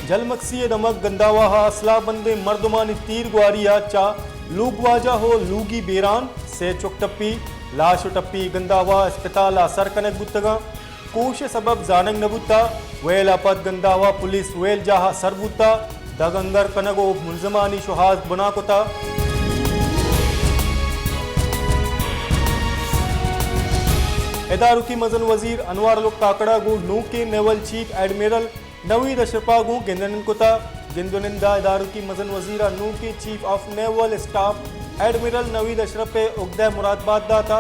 जलमक्सी दमक गंदावा असला बंदे मर्दमानी तीर ग्वारिया चा लूगवाजा हो लूगी बेरान से चुक टप्पी लाश टप्पी गंदावा अस्पताल सरकनक बुतगा कोश सबब जानक नबुता वेल अपद गंदावा पुलिस वेल जहा सरबुता दगंगर कनगो मुलजमानी शुहाज बनाकोता एदारुकी मजन वजीर अनवार लोक काकड़ा गु नू के नेवल चीफ एडमिरल नवीद अशरफा गु गिंदन कोता गिंदनिंदा एदारुकी मजन वजीर नू के chief of naval staff admiral Naveed Ashraf उगदा मुरादबाद दाता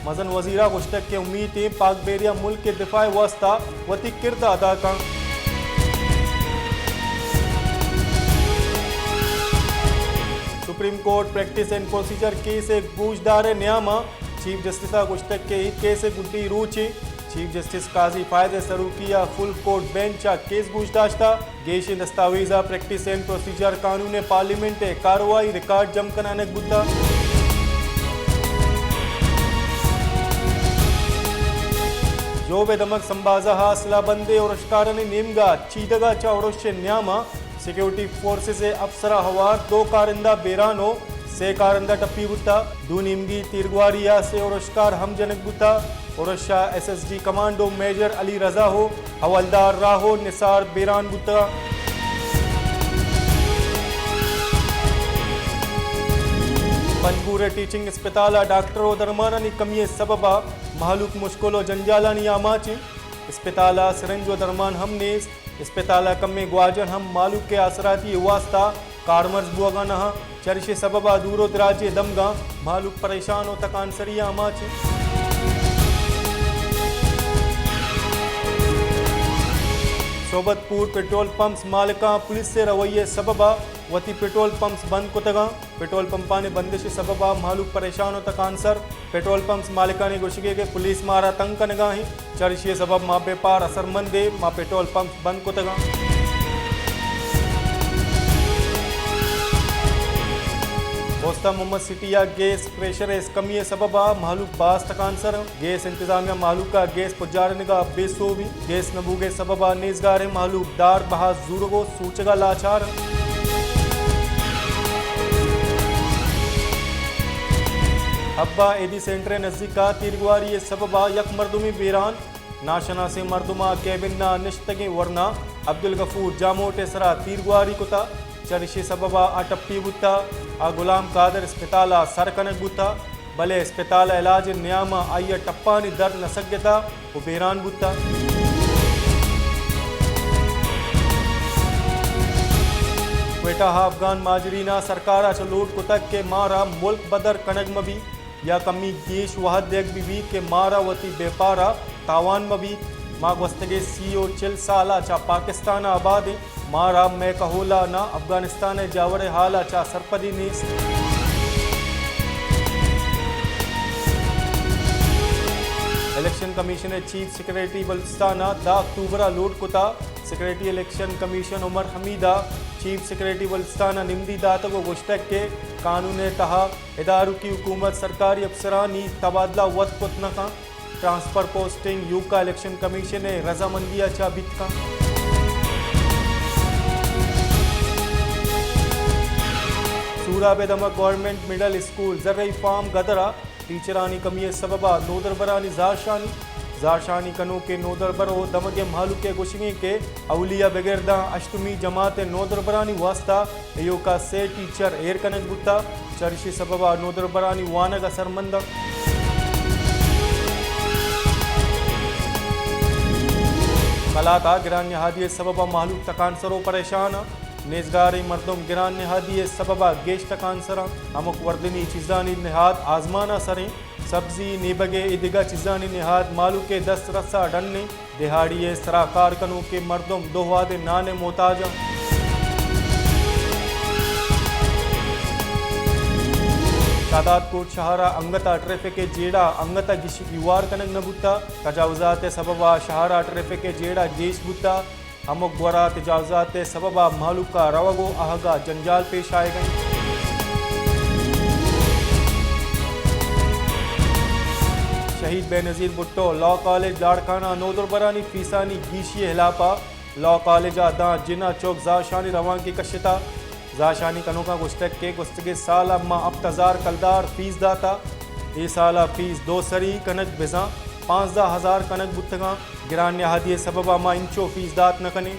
मजन वजीरा गुश्तक के उम्मीद पाक बेरिया मुल्क के दिफाए वास्ता वती किरदा अदा का supreme court practice and procedure case गूजदार न्यामा चीफ जस्टिस गुश्तक के केस गुड्डी रूची चीफ जस्टिस काजी फायदे सरूकिया फुल कोर्ट बेंच केस गूजदाश्ता गेश दस्तावेजा प्रैक्टिस एंड प्रोसीजर कानून पार्लियामेंट कार्रवाई रिकॉर्ड जम कनानक बुद्धा जो बेदमक संबाजा असला बंदे और अशकारने नेमगा चीदगा चावड़ोश न्यामा सिक्योरिटी फोर्सेस अफसरा हवार दो कारिंदा बेरानो से कारिंदा टप्पी बुता दो निमगी तीरगवारिया से और अशकार हम जनक बुता और SSG कमांडो मेजर अली रजा हो हवलदार राहो निसार बेरान बुता पंजगूरे टीचिंग अस्पताल डॉक्टरों दरमानी कमी सबबा मालूक मुश्किलों जंजालानी आमाच अस्पताल सिरंजो दरमान हमने अस्पताल कमे ग्वाजन हम मालूक के असराती वास्ता कारमर्ज बुआगा नहा चर्चे सबबा दूरो दराजे दमगा मालूक परेशान हो तकान सरिया आमाच सोबतपुर पेट्रोल पंप्स मालिका पुलिस से रवैये सबबा वती पेट्रोल पंप्स बंद कुतगा पेट्रोल पंपा ने बंदिश सबबा मालूक परेशान हो तक आंसर पेट्रोल पंप्स मालिका ने गुशगे के पुलिस मारा तंग कनगाही चर्चिए सबब माँ बेपार असरमंदे माँ पेट्रोल पंप्स बंद कुतगा होस्ता मोहम्मद सिटिया गैस प्रेशर इस कमी सबबा मालूक बास तक आंसर गैस इंतजामिया मालूक का गैस पुजार निगा बेसो भी गैस नबूगे सबबा नेजगार मालूक दार बहा जूरगो सूचगा लाचार अब्बा एदी सेंटर नजदीका तीरगवारी सबबा यक मर्दुमी बेरान नाशना से मर्दुमा कैबिना निश्तगे वरना अब्दुल गफूर जामोटे सरा तीरगवारी कुता चरिशे सबबा अटप्पी बुता आ गुलाम कादर अस्पताल सरकनक बुता भले अस्पताल इलाज न्यामा आइया टप्पानी दर्द न सग्यता वो बेरान बुता बेटा अफगान माजरीना सरकारा चलोट कुतक के मारा मुल्क बदर कनक मबी या कमी गेश वहद देख बीवी के मारा वती बेपारा तावान मबी माँ वस्तगे सीओ चिल साला चा पाकिस्तान आबाद मारा मैं कहोला ना अफगानिस्तान जावरे हाला चा सरपदी नीस इलेक्शन कमीशन चीफ सेक्रेटरी बल्स्ताना दा अक्टूबरा लोड कुता सेक्रेटरी इलेक्शन कमीशन उमर हमीदा चीफ सेक्रेटरी बल्स्ताना निमदी दात को गुश्तक के कानून तहा इदारों की हुकूमत सरकारी अफसरानी तबादला वत कुतना का ट्रांसफर पोस्टिंग यूग का इलेक्शन कमीशन रजामंदिया चा बित का सूरा बेदमक गवर्नमेंट मिडल स्कूल जर्रई फार्म गदरा टीचरानी कमी सबबा नोदरबरानी जारशानी कनो के नोदरबर हो दमगे मालू के गुशगी के अवलिया बगैरदा अष्टमी जमात नोदरबरानी वास्ता एयो का से टीचर एर कनक बुता चर्शी सबबा नोदरबरानी वानग असरमंद कलाका गिरान हादिये सबबा मालूक तकान सरो परेशान नेजगारी मर्दम गिरान हादिये सबबा गेश तकान सरा अमुक वर्दनी चीज़ानी निहाद आजमाना सरें सब्जी नीबगे इदिगा चीज़ानी निहाद मालू के 10 रस्सा डन्ने दिहाड़िए सराकार कनों के मर्दम दोहादे नाने मोहताजा सादातकोट शहरा अंगता ट्रैफिक जेड़ा अंगता गिवार कनक नबुता तजावजात सबबा शहरा ट्रैफिक जेड़ा गेश बुता अमुक ग्वरा तजावजात सबबा मालूका रवगो आहगा जंजाल पेश आए गए शहीद बेनज़ीर भुट्टो लॉ कॉलेज लाड़काना नोदरबरानी फीसानी गीशी हिलापा लॉ कॉलेज दा जिना चौक जाशानी रवान की कशिता जाशानी कनोका गुस्टक के गुस्तगे साल अम्मा अब तजार कलदार फीस दाता ये साला फीस दो सरी कनक बिजा 15,000 कनक बुतगा गिरान्य हदिये सबब अम्मा इंचो फीस दात न कने